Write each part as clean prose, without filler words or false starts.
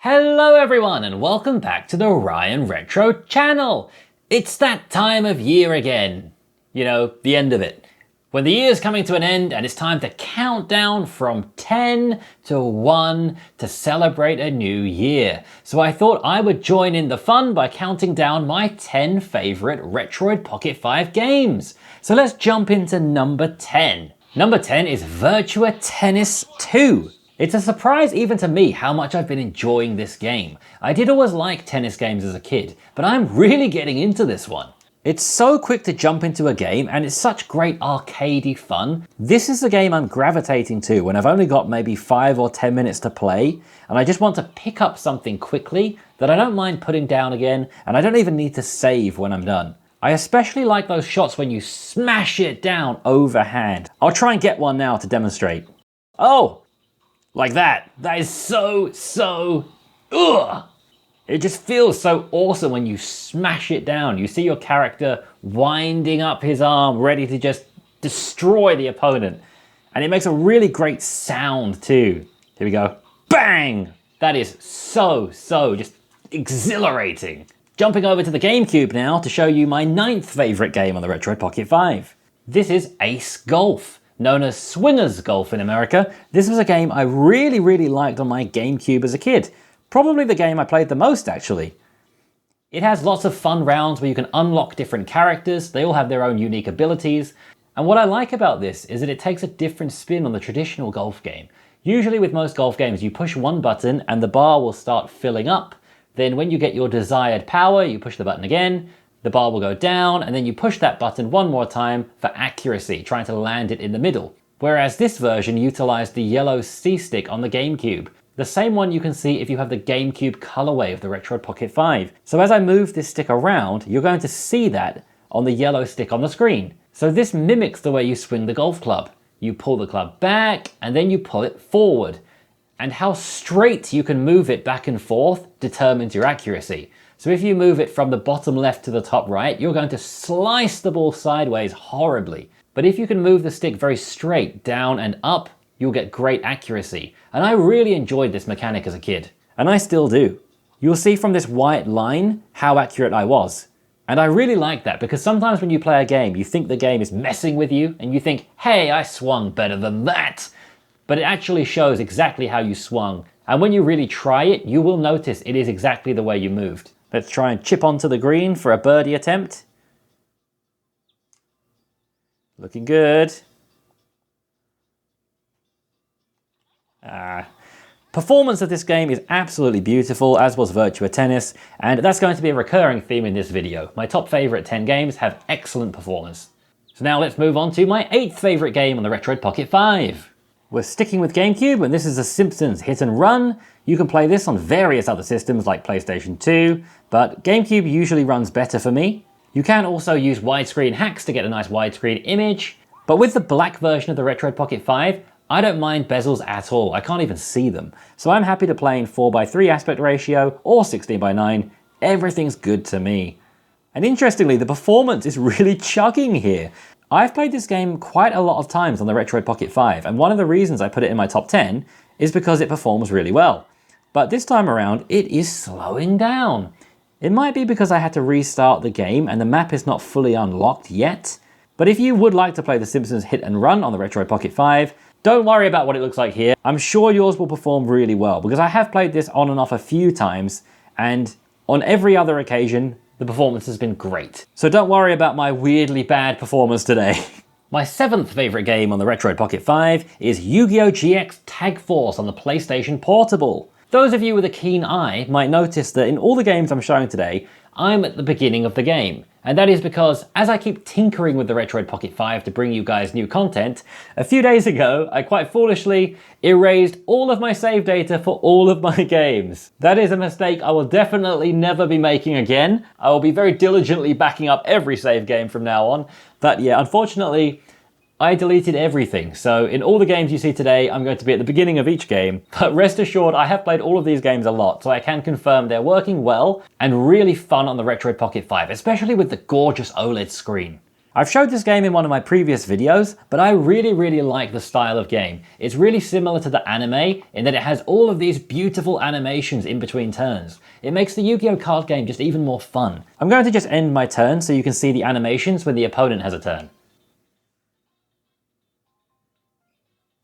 Hello everyone and welcome back to the Ryan Retro channel. It's that time of year again. You know, the end of it. When the year's coming to an end and it's time to count down from 10 to 1 to celebrate a new year. So I thought I would join in the fun by counting down my 10 favorite Retroid Pocket 5 games. So let's jump into number 10. Number 10 is Virtua Tennis 2. It's a surprise even to me how much I've been enjoying this game. I did always like tennis games as a kid, but I'm really getting into this one. It's so quick to jump into a game and it's such great arcadey fun. This is the game I'm gravitating to when I've only got maybe 5 or 10 minutes to play and I just want to pick up something quickly that I don't mind putting down again and I don't even need to save when I'm done. I especially like those shots when you smash it down overhand. I'll try and get one now to demonstrate. Oh! Like that. That is so, ugh! It just feels so awesome when you smash it down. You see your character winding up his arm, ready to just destroy the opponent. And it makes a really great sound too. Here we go. Bang! That is so just exhilarating. Jumping over to the GameCube now to show you my 9th favorite game on the Retroid Pocket 5. This is Ace Golf. Known as Swingers Golf in America, this was a game I really liked on my GameCube as a kid. Probably the game I played the most actually. It has lots of fun rounds where you can unlock different characters, they all have their own unique abilities, and what I like about this is that it takes a different spin on the traditional golf game. Usually with most golf games you push one button and the bar will start filling up, then when you get your desired power you push the button again, the bar will go down and then you push that button one more time for accuracy, trying to land it in the middle. Whereas this version utilized the yellow C-stick on the GameCube, the same one you can see if you have the GameCube colorway of the Retroid Pocket 5. So as I move this stick around, you're going to see that on the yellow stick on the screen. So this mimics the way you swing the golf club. You pull the club back and then you pull it forward. And how straight you can move it back and forth determines your accuracy. So if you move it from the bottom left to the top right, you're going to slice the ball sideways horribly. But if you can move the stick very straight down and up, you'll get great accuracy. And I really enjoyed this mechanic as a kid. And I still do. You'll see from this white line how accurate I was. And I really like that because sometimes when you play a game, you think the game is messing with you and you think, hey, I swung better than that. But it actually shows exactly how you swung. And when you really try it, you will notice it is exactly the way you moved. Let's try and chip onto the green for a birdie attempt. Looking good. Performance of this game is absolutely beautiful, as was Virtua Tennis, and that's going to be a recurring theme in this video. My top favorite 10 games have excellent performance. So now let's move on to my 8th favorite game on the Retroid Pocket 5. We're sticking with GameCube, and this is The Simpsons Hit and Run. You can play this on various other systems like PlayStation 2, but GameCube usually runs better for me. You can also use widescreen hacks to get a nice widescreen image, but with the black version of the Retroid Pocket 5, I don't mind bezels at all. I can't even see them. So I'm happy to play in 4:3 aspect ratio or 16:9. Everything's good to me. And interestingly, the performance is really chugging here. I've played this game quite a lot of times on the Retroid Pocket 5, and one of the reasons I put it in my top 10 is because it performs really well. But this time around, it is slowing down. It might be because I had to restart the game and the map is not fully unlocked yet. But if you would like to play The Simpsons Hit and Run on the Retroid Pocket 5, don't worry about what it looks like here. I'm sure yours will perform really well because I have played this on and off a few times, and on every other occasion, the performance has been great. So don't worry about my weirdly bad performance today. My 7th favorite game on the Retroid Pocket 5 is Yu-Gi-Oh! GX Tag Force on the PlayStation Portable. Those of you with a keen eye might notice that in all the games I'm showing today, I'm at the beginning of the game. And that is because as I keep tinkering with the Retroid Pocket 5 to bring you guys new content, a few days ago I quite foolishly erased all of my save data for all of my games. That is a mistake I will definitely never be making again. I will be very diligently backing up every save game from now on. But yeah, unfortunately, I deleted everything, so in all the games you see today, I'm going to be at the beginning of each game. But rest assured, I have played all of these games a lot, so I can confirm they're working well and really fun on the Retroid Pocket 5, especially with the gorgeous OLED screen. I've showed this game in one of my previous videos, but I really like the style of game. It's really similar to the anime in that it has all of these beautiful animations in between turns. It makes the Yu-Gi-Oh! Card game just even more fun. I'm going to just end my turn so you can see the animations when the opponent has a turn.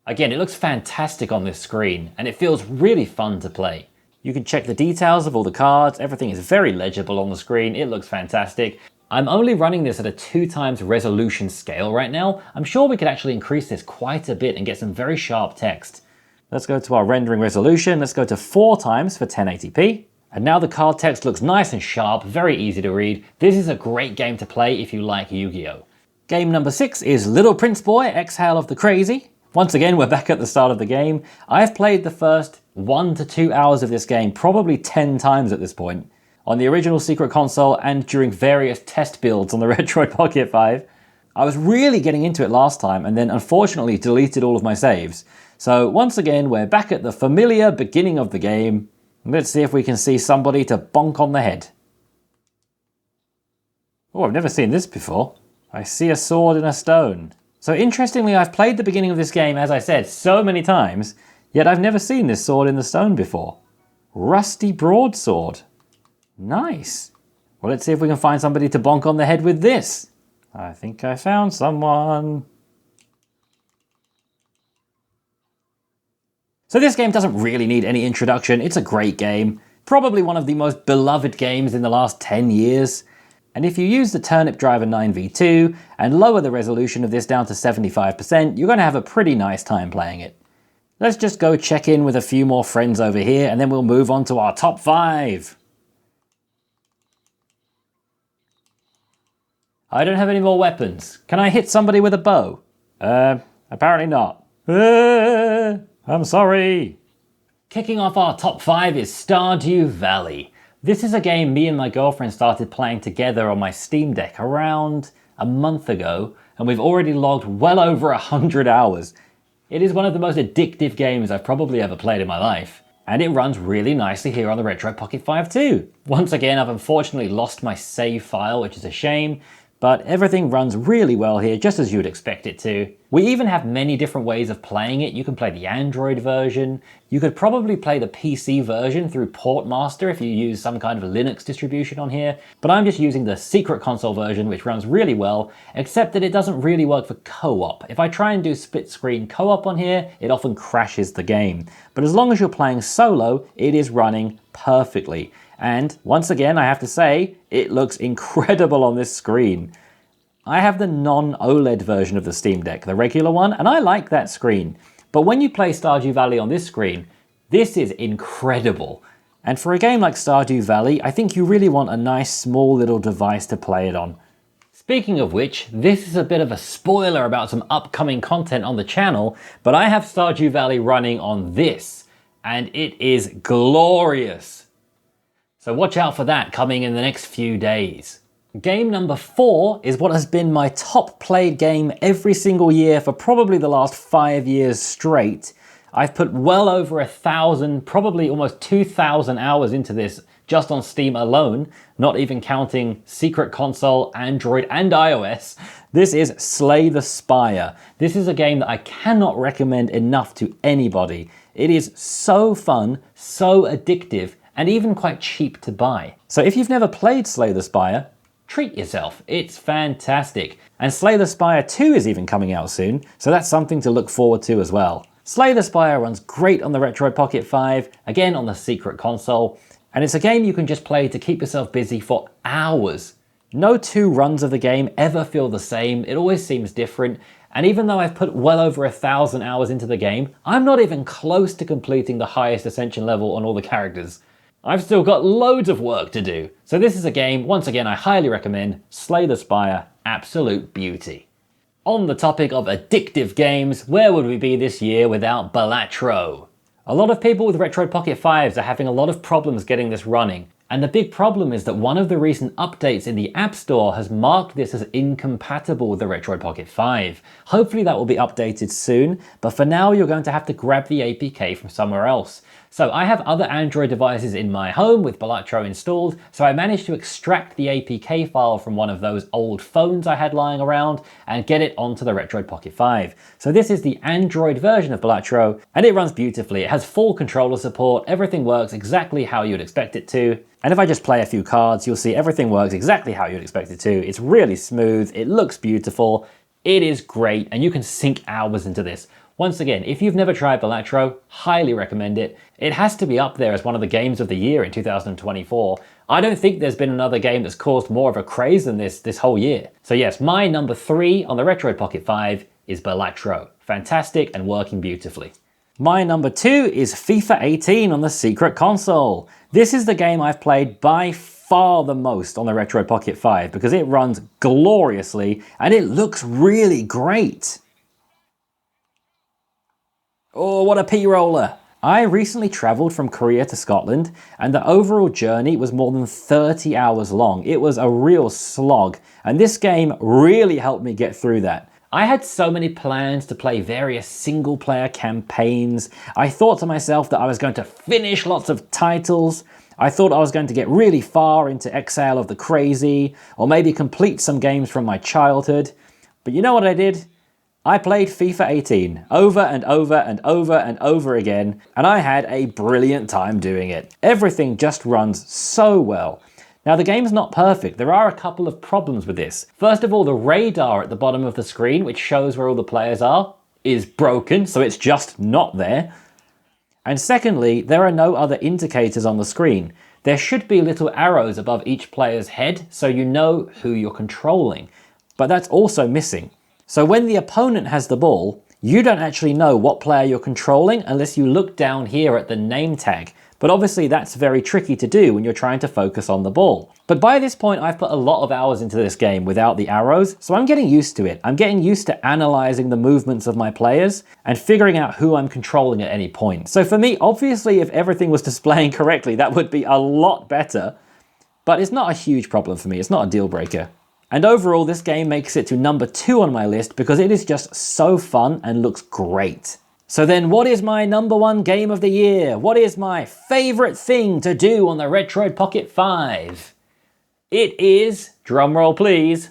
Again, it looks fantastic on this screen, and it feels really fun to play. You can check the details of all the cards, everything is very legible on the screen, it looks fantastic. I'm only running this at a 2x resolution scale right now. I'm sure we could actually increase this quite a bit and get some very sharp text. Let's go to our rendering resolution, let's go to 4x for 1080p. And now the card text looks nice and sharp, very easy to read. This is a great game to play if you like Yu-Gi-Oh! Game number 6 is Little Prince Boy, Exhale of the Crazy. Once again, we're back at the start of the game. I've played the first 1 to 2 hours of this game probably 10 times at this point. On the original Secret Console and during various test builds on the Retroid Pocket 5. I was really getting into it last time and then unfortunately deleted all of my saves. So once again, we're back at the familiar beginning of the game. Let's see if we can see somebody to bonk on the head. Oh, I've never seen this before. I see a sword and a stone. So interestingly, I've played the beginning of this game, as I said, so many times, yet I've never seen this sword in the stone before. Rusty broadsword. Nice. Well, let's see if we can find somebody to bonk on the head with this. I think I found someone. So this game doesn't really need any introduction. It's a great game. Probably one of the most beloved games in the last 10 years. And if you use the Turnip Driver 9v2 and lower the resolution of this down to 75%, you're going to have a pretty nice time playing it. Let's just go check in with a few more friends over here and then we'll move on to our top 5. I don't have any more weapons. Can I hit somebody with a bow? Apparently not. I'm sorry. Kicking off our top 5 is Stardew Valley. This is a game me and my girlfriend started playing together on my Steam Deck around a month ago, and we've already logged well over 100 hours. It is one of the most addictive games I've probably ever played in my life, and it runs really nicely here on the Retroid Pocket 5 too. Once again, I've unfortunately lost my save file, which is a shame, but everything runs really well here, just as you would expect it to. We even have many different ways of playing it. You can play the Android version. You could probably play the PC version through Portmaster if you use some kind of Linux distribution on here, but I'm just using the Secret Console version, which runs really well, except that it doesn't really work for co-op. If I try and do split screen co-op on here, it often crashes the game. But as long as you're playing solo, it is running perfectly. And once again, I have to say, it looks incredible on this screen. I have the non-OLED version of the Steam Deck, the regular one, and I like that screen. But when you play Stardew Valley on this screen, this is incredible. And for a game like Stardew Valley, I think you really want a nice small little device to play it on. Speaking of which, this is a bit of a spoiler about some upcoming content on the channel, but I have Stardew Valley running on this, and it is glorious. So watch out for that coming in the next few days. Game number 4 is what has been my top played game every single year for probably the last 5 years straight. I've put well over 1,000, probably almost 2,000 hours into this just on Steam alone, not even counting Secret Console, Android and iOS. This is Slay the Spire. This is a game that I cannot recommend enough to anybody. It is so fun, so addictive, and even quite cheap to buy. So if you've never played Slay the Spire, treat yourself. It's fantastic. And Slay the Spire 2 is even coming out soon, so that's something to look forward to as well. Slay the Spire runs great on the Retroid Pocket 5, again on the Secret Console, and it's a game you can just play to keep yourself busy for hours. No 2 runs of the game ever feel the same, it always seems different, and even though I've put well over 1,000 hours into the game, I'm not even close to completing the highest Ascension level on all the characters. I've still got loads of work to do. So this is a game, once again, I highly recommend. Slay the Spire, absolute beauty. On the topic of addictive games, where would we be this year without Balatro? A lot of people with Retroid Pocket 5s are having a lot of problems getting this running. And the big problem is that one of the recent updates in the App Store has marked this as incompatible with the Retroid Pocket 5. Hopefully that will be updated soon, but for now you're going to have to grab the APK from somewhere else. So I have other Android devices in my home with Balatro installed, so I managed to extract the APK file from one of those old phones I had lying around and get it onto the Retroid Pocket 5. So this is the Android version of Balatro, and it runs beautifully. It has full controller support, everything works exactly how you'd expect it to. And if I just play a few cards, you'll see everything works exactly how you'd expect it to. It's really smooth, it looks beautiful, it is great, and you can sink hours into this. Once again, if you've never tried Balatro, highly recommend it. It has to be up there as one of the games of the year in 2024. I don't think there's been another game that's caused more of a craze than this whole year. So yes, my number 3 on the Retroid Pocket 5 is Balatro. Fantastic and working beautifully. My number 2 is FIFA 18 on the Secret Console. This is the game I've played by far the most on the Retroid Pocket 5 because it runs gloriously and it looks really great. Oh, what a P-roller! I recently travelled from Korea to Scotland and the overall journey was more than 30 hours long. It was a real slog and this game really helped me get through that. I had so many plans to play various single-player campaigns. I thought to myself that I was going to finish lots of titles. I thought I was going to get really far into Exile of the Crazy or maybe complete some games from my childhood. But you know what I did? I played FIFA 18 over and over and over and over again, and I had a brilliant time doing it. Everything just runs so well. Now the game's not perfect, there are a couple of problems with this. First of all, the radar at the bottom of the screen, which shows where all the players are, is broken, so it's just not there. And secondly, there are no other indicators on the screen. There should be little arrows above each player's head, so you know who you're controlling. But that's also missing. So when the opponent has the ball, you don't actually know what player you're controlling unless you look down here at the name tag. But obviously that's very tricky to do when you're trying to focus on the ball. But by this point I've put a lot of hours into this game without the arrows, so I'm getting used to it. I'm getting used to analysing the movements of my players and figuring out who I'm controlling at any point. So for me, obviously if everything was displaying correctly, that would be a lot better. But it's not a huge problem for me, it's not a deal breaker. And overall, this game makes it to number 2 on my list because it is just so fun and looks great. So then what is my number 1 game of the year? What is my favourite thing to do on the Retroid Pocket 5? It is, drumroll please,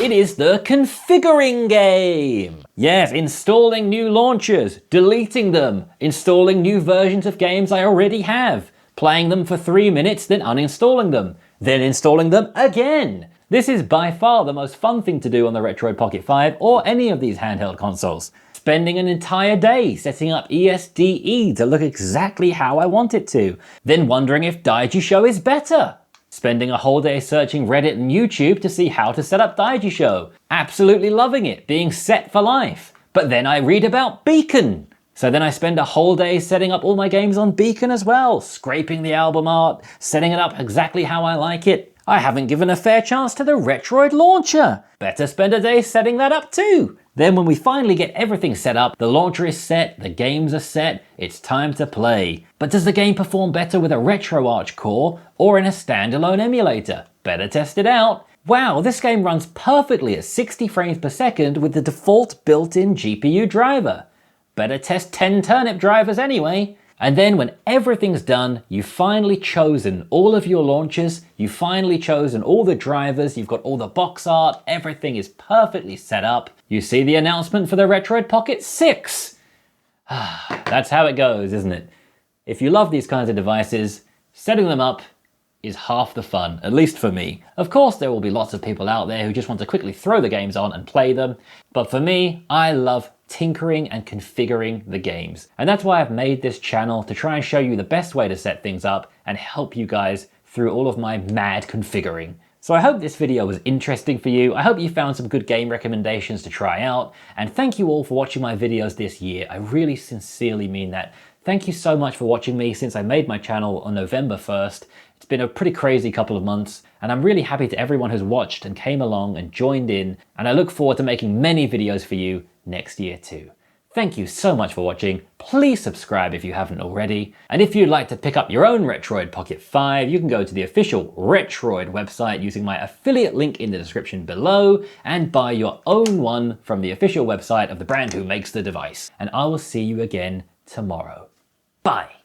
it is the configuring game. Yes, installing new launchers, deleting them, installing new versions of games I already have, playing them for 3 minutes, then uninstalling them, then installing them again. This is by far the most fun thing to do on the Retroid Pocket 5 or any of these handheld consoles. Spending an entire day setting up ESDE to look exactly how I want it to, then wondering if Daijisho is better. Spending a whole day searching Reddit and YouTube to see how to set up Daijisho. Absolutely loving it, being set for life. But then I read about Beacon. So then I spend a whole day setting up all my games on Beacon as well, scraping the album art, setting it up exactly how I like it. I haven't given a fair chance to the Retroid launcher. Better spend a day setting that up too. Then when we finally get everything set up, the launcher is set, the games are set, it's time to play. But does the game perform better with a RetroArch core or in a standalone emulator? Better test it out. Wow, this game runs perfectly at 60 frames per second with the default built-in GPU driver. Better test 10 turnip drivers anyway. And then when everything's done, you've finally chosen all of your launchers, you've finally chosen all the drivers, you've got all the box art, everything is perfectly set up. You see the announcement for the Retroid Pocket 6. That's how it goes, isn't it? If you love these kinds of devices, setting them up is half the fun, at least for me. Of course, there will be lots of people out there who just want to quickly throw the games on and play them, but for me, I love tinkering and configuring the games. And that's why I've made this channel, to try and show you the best way to set things up and help you guys through all of my mad configuring. So I hope this video was interesting for you. I hope you found some good game recommendations to try out. And thank you all for watching my videos this year. I really sincerely mean that. Thank you so much for watching me since I made my channel on November 1st. It's been a pretty crazy couple of months, and I'm really happy to everyone who's watched and came along and joined in, and I look forward to making many videos for you next year too. Thank you so much for watching. Please subscribe if you haven't already. And if you'd like to pick up your own Retroid Pocket 5, you can go to the official Retroid website using my affiliate link in the description below and buy your own one from the official website of the brand who makes the device. And I will see you again tomorrow. Bye.